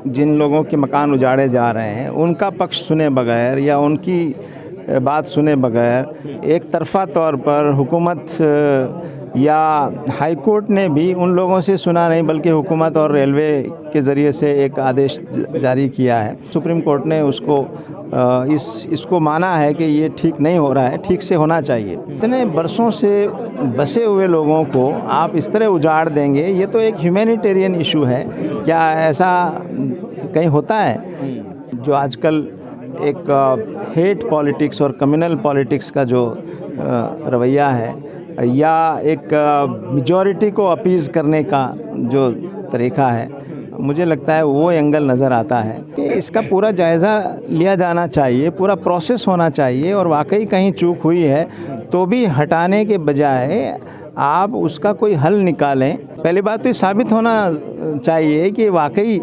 जिन लोगों के मकान उजाड़े जा रहे हैं उनका पक्ष सुने बगैर या उनकी बात सुने बगैर एक तरफ़ा तौर पर हुकूमत या हाई कोर्ट ने भी उन लोगों से सुना नहीं, बल्कि हुकूमत और रेलवे के ज़रिए से एक आदेश जारी किया है। सुप्रीम कोर्ट ने उसको इसको माना है कि ये ठीक नहीं हो रहा है, ठीक से होना चाहिए। इतने बरसों से बसे हुए लोगों को आप इस तरह उजाड़ देंगे, ये तो एक ह्यूमैनिटेरियन इशू है। क्या ऐसा कहीं होता है? जो आजकल एक हेट पॉलिटिक्स और कम्युनल पॉलिटिक्स का जो रवैया है, या एक मेजॉरिटी को अपीज़ करने का जो तरीक़ा है, मुझे लगता है वो एंगल नज़र आता है कि इसका पूरा जायज़ा लिया जाना चाहिए, पूरा प्रोसेस होना चाहिए, और वाकई कहीं चूक हुई है तो भी हटाने के बजाय आप उसका कोई हल निकालें। पहली बात तो ये साबित होना चाहिए कि वाकई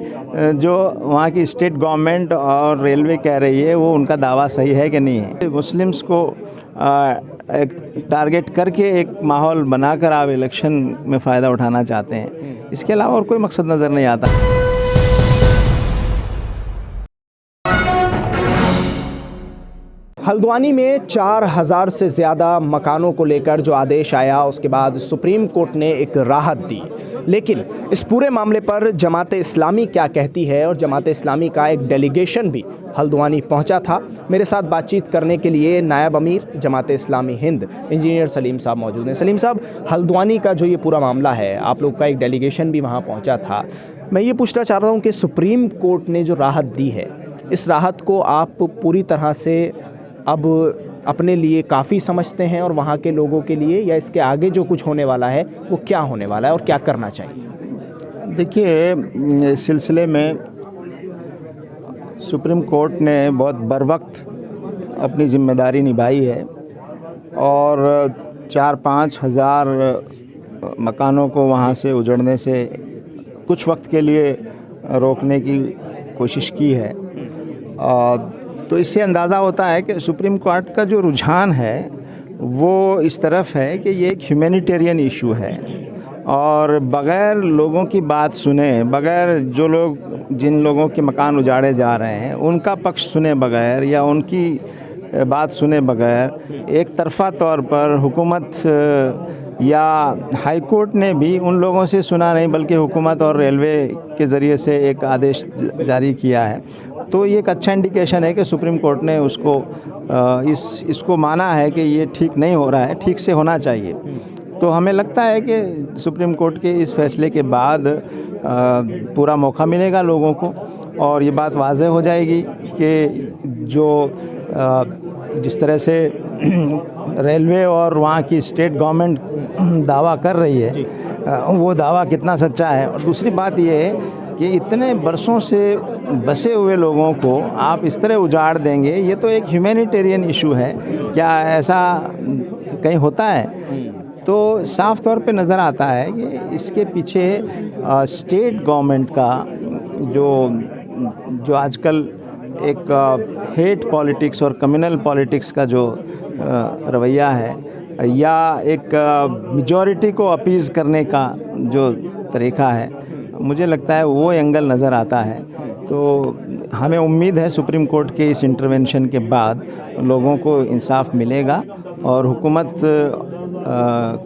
जो वहाँ की स्टेट गवर्नमेंट और रेलवे कह रही है वो उनका दावा सही है कि नहीं है। मुस्लिम्स को एक टारगेट करके एक माहौल बनाकर आप इलेक्शन में फ़ायदा उठाना चाहते हैं, इसके अलावा और कोई मकसद नज़र नहीं आता। हल्द्वानी में 4000 से ज़्यादा मकानों को लेकर जो आदेश आया, उसके बाद सुप्रीम कोर्ट ने एक राहत दी। लेकिन इस पूरे मामले पर जमात इस्लामी क्या कहती है, और जमात इस्लामी का एक डेलीगेशन भी हल्द्वानी पहुंचा था। मेरे साथ बातचीत करने के लिए नायब अमीर जमात इस्लामी हिंद इंजीनियर सलीम साहब मौजूद हैं। सलीम साहब, हल्द्वानी का जो ये पूरा मामला है, आप लोग का एक डेलीगेशन भी वहाँ पहुँचा था। मैं ये पूछना चाह रहा हूँ कि सुप्रीम कोर्ट ने जो राहत दी है, इस राहत को आप पूरी तरह से अब अपने लिए काफ़ी समझते हैं, और वहाँ के लोगों के लिए, या इसके आगे जो कुछ होने वाला है वो क्या होने वाला है और क्या करना चाहिए? देखिए, इस सिलसिले में सुप्रीम कोर्ट ने बहुत बरवक्त अपनी ज़िम्मेदारी निभाई है, और 4-5 हज़ार मकानों को वहाँ से उजड़ने से कुछ वक्त के लिए रोकने की कोशिश की है। तो इससे अंदाज़ा होता है कि सुप्रीम कोर्ट का जो रुझान है वो इस तरफ है कि ये एक ह्यूमैनिटेरियन इशू है, और बग़ैर लोगों की बात सुने, बग़ैर जिन लोगों के मकान उजाड़े जा रहे हैं उनका पक्ष सुने बगैर या उनकी बात सुने बगैर एक तरफ़ा तौर पर हुकूमत या हाई कोर्ट ने भी उन लोगों से सुना नहीं, बल्कि हुकूमत और रेलवे के ज़रिए से एक आदेश जारी किया है। तो ये एक अच्छा इंडिकेशन है कि सुप्रीम कोर्ट ने उसको इसको माना है कि ये ठीक नहीं हो रहा है, ठीक से होना चाहिए। तो हमें लगता है कि सुप्रीम कोर्ट के इस फैसले के बाद पूरा मौका मिलेगा लोगों को, और ये बात वाज़ेह हो जाएगी कि जो जिस तरह से रेलवे और वहाँ की स्टेट गवर्नमेंट दावा कर रही है वो दावा कितना सच्चा है। और दूसरी बात ये है कि इतने बरसों से बसे हुए लोगों को आप इस तरह उजाड़ देंगे, ये तो एक ह्यूमैनिटेरियन इशू है। क्या ऐसा कहीं होता है? तो साफ तौर पे नज़र आता है कि इसके पीछे स्टेट गवर्नमेंट का जो आजकल एक हेट पॉलिटिक्स और कम्युनल पॉलिटिक्स का जो रवैया है, या एक मेजॉरिटी को अपीज़ करने का जो तरीक़ा है, मुझे लगता है वो एंगल नज़र आता है। तो हमें उम्मीद है सुप्रीम कोर्ट के इस इंटरवेंशन के बाद लोगों को इंसाफ मिलेगा, और हुकूमत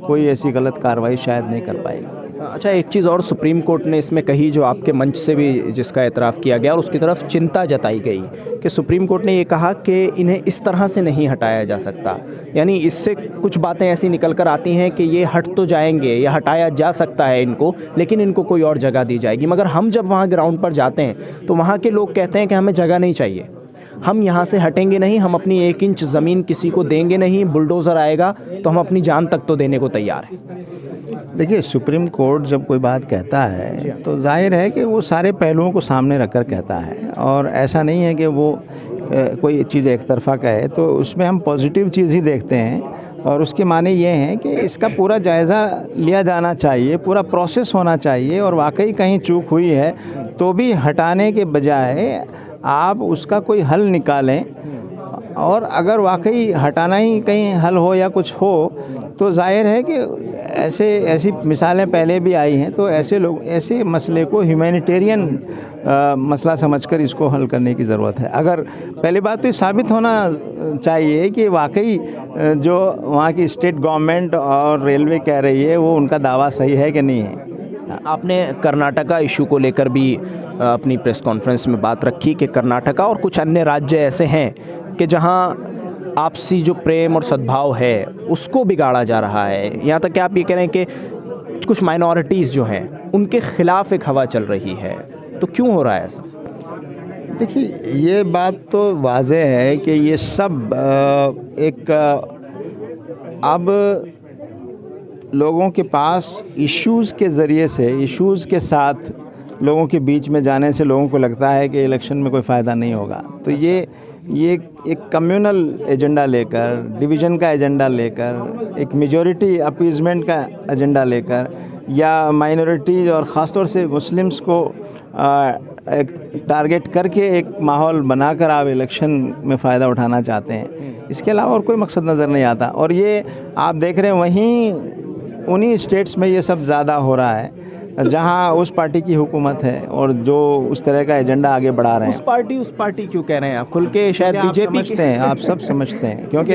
कोई ऐसी गलत कार्रवाई शायद नहीं कर पाएगी। अच्छा, एक चीज़ और सुप्रीम कोर्ट ने इसमें कही, जो आपके मंच से भी जिसका एतराफ़ किया गया और उसकी तरफ चिंता जताई गई, कि सुप्रीम कोर्ट ने ये कहा कि इन्हें इस तरह से नहीं हटाया जा सकता। यानी इससे कुछ बातें ऐसी निकल कर आती हैं कि ये हट तो जाएंगे या हटाया जा सकता है इनको, लेकिन इनको कोई और जगह दी जाएगी। मगर हम जब वहाँ ग्राउंड पर जाते हैं तो वहाँ के लोग कहते हैं कि हमें जगह नहीं चाहिए, हम यहाँ से हटेंगे नहीं, हम अपनी 1 इंच ज़मीन किसी को देंगे नहीं, बुलडोज़र आएगा तो हम अपनी जान तक तो देने को तैयार हैं। देखिए, सुप्रीम कोर्ट जब कोई बात कहता है तो जाहिर है कि वो सारे पहलुओं को सामने रखकर कहता है, और ऐसा नहीं है कि वो कोई चीज़ एक तरफ़ा कहे। तो उसमें हम पॉजिटिव चीज़ ही देखते हैं, और उसके माने ये हैं कि इसका पूरा जायज़ा लिया जाना चाहिए, पूरा प्रोसेस होना चाहिए, और वाकई कहीं चूक हुई है तो भी हटाने के बजाय आप उसका कोई हल निकालें। और अगर वाकई हटाना ही कहीं हल हो या कुछ हो, तो जाहिर है कि ऐसी मिसालें पहले भी आई हैं। तो ऐसे मसले को ह्यूमैनिटेरियन मसला समझकर इसको हल करने की ज़रूरत है। अगर पहली बात तो ये साबित होना चाहिए कि वाकई जो वहाँ की स्टेट गवर्नमेंट और रेलवे कह रही है वो उनका दावा सही है कि नहीं है। आपने कर्नाटका इशू को लेकर भी अपनी प्रेस कॉन्फ्रेंस में बात रखी कि कर्नाटका और कुछ अन्य राज्य ऐसे हैं कि जहां आपसी जो प्रेम और सद्भाव है उसको बिगाड़ा जा रहा है। यहाँ तक कि आप ये कह रहे हैं कि कुछ माइनॉरिटीज़ जो हैं उनके खिलाफ एक हवा चल रही है, तो क्यों हो रहा है ऐसा? देखिए, ये बात तो वाज़ेह है कि ये सब एक अब लोगों के पास इश्यूज़ के ज़रिए से, इश्यूज़ के साथ लोगों के बीच में जाने से लोगों को लगता है कि इलेक्शन में कोई फ़ायदा नहीं होगा। तो ये एक कम्युनल एजेंडा लेकर, डिवीज़न का एजेंडा लेकर, एक मेजॉरिटी अपीज़मेंट का एजेंडा लेकर, या माइनॉरिटीज़ और ख़ास तौर से मुस्लिम्स को एक टारगेट करके एक माहौल बनाकर आप इलेक्शन में फ़ायदा उठाना चाहते हैं। इसके अलावा और कोई मकसद नज़र नहीं आता। और ये आप देख रहे हैं वहीं उन्हीं स्टेट्स में ये सब ज़्यादा हो रहा है जहां उस पार्टी की हुकूमत है और जो उस तरह का एजेंडा आगे बढ़ा रहे हैं। उस पार्टी क्यों कह रहे हैं आप? खुल के शायद बीजेपी समझते हैं, आप सब समझते हैं, क्योंकि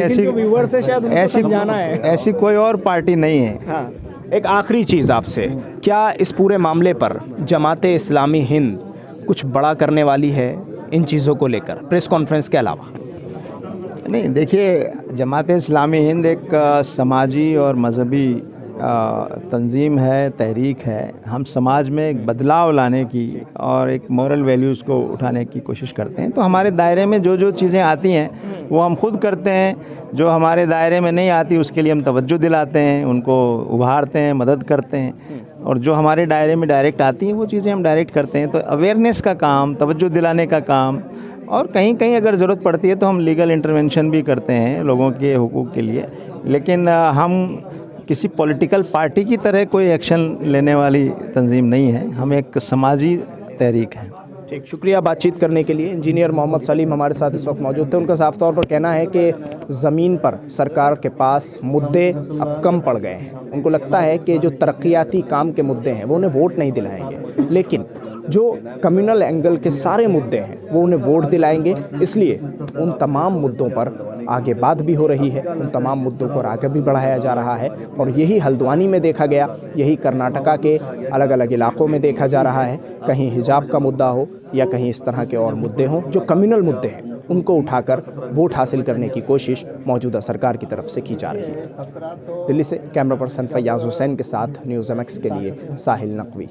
ऐसी कोई और पार्टी नहीं है। हाँ। एक आखिरी चीज़ आपसे, क्या इस पूरे मामले पर जमाते इस्लामी हिंद कुछ बड़ा करने वाली है इन चीज़ों को लेकर, प्रेस कॉन्फ्रेंस के अलावा? नहीं, देखिए, जमाते इस्लामी हिंद एक समाजी और मजहबी तंजीम है, तहरीक है। हम समाज में एक बदलाव लाने की और एक मॉरल वैल्यूज़ को उठाने की कोशिश करते हैं। तो हमारे दायरे में जो जो चीज़ें आती हैं वो हम खुद करते हैं, जो हमारे दायरे में नहीं आती उसके लिए हम तवज्जो दिलाते हैं, उनको उभारते हैं, मदद करते हैं, और जो हमारे दायरे में डायरेक्ट आती हैं वो चीज़ें हम डायरेक्ट करते हैं। तो अवेयरनेस का काम, तवज्जो दिलाने का काम, और कहीं कहीं अगर ज़रूरत पड़ती है तो हम लीगल इंटरवेंशन भी करते हैं लोगों के हुकूक के लिए। लेकिन हम किसी पॉलिटिकल पार्टी की तरह कोई एक्शन लेने वाली तंजीम नहीं है, हम एक समाजी तहरीक है। ठीक, शुक्रिया बातचीत करने के लिए। इंजीनियर मोहम्मद सलीम हमारे साथ इस वक्त मौजूद थे। उनका साफ तौर पर कहना है कि ज़मीन पर सरकार के पास मुद्दे अब कम पड़ गए हैं। उनको लगता है कि जो तरक्याती काम के मुद्दे हैं वो उन्हें वोट नहीं दिलाएंगे, लेकिन जो कम्युनल एंगल के सारे मुद्दे हैं वो उन्हें वोट दिलाएंगे। इसलिए उन तमाम मुद्दों पर आगे बात भी हो रही है, उन तमाम मुद्दों को आगे भी बढ़ाया जा रहा है। और यही हल्द्वानी में देखा गया, यही कर्नाटका के अलग अलग इलाकों में देखा जा रहा है। कहीं हिजाब का मुद्दा हो या कहीं इस तरह के और मुद्दे हों जो कम्युनल मुद्दे हैं, उनको उठाकर वोट हासिल करने की कोशिश मौजूदा सरकार की तरफ से की जा रही है। दिल्ली से कैमरा पर्सन फैयाज हुसैन के साथ न्यूज़ MX के लिए साहिल नकवी।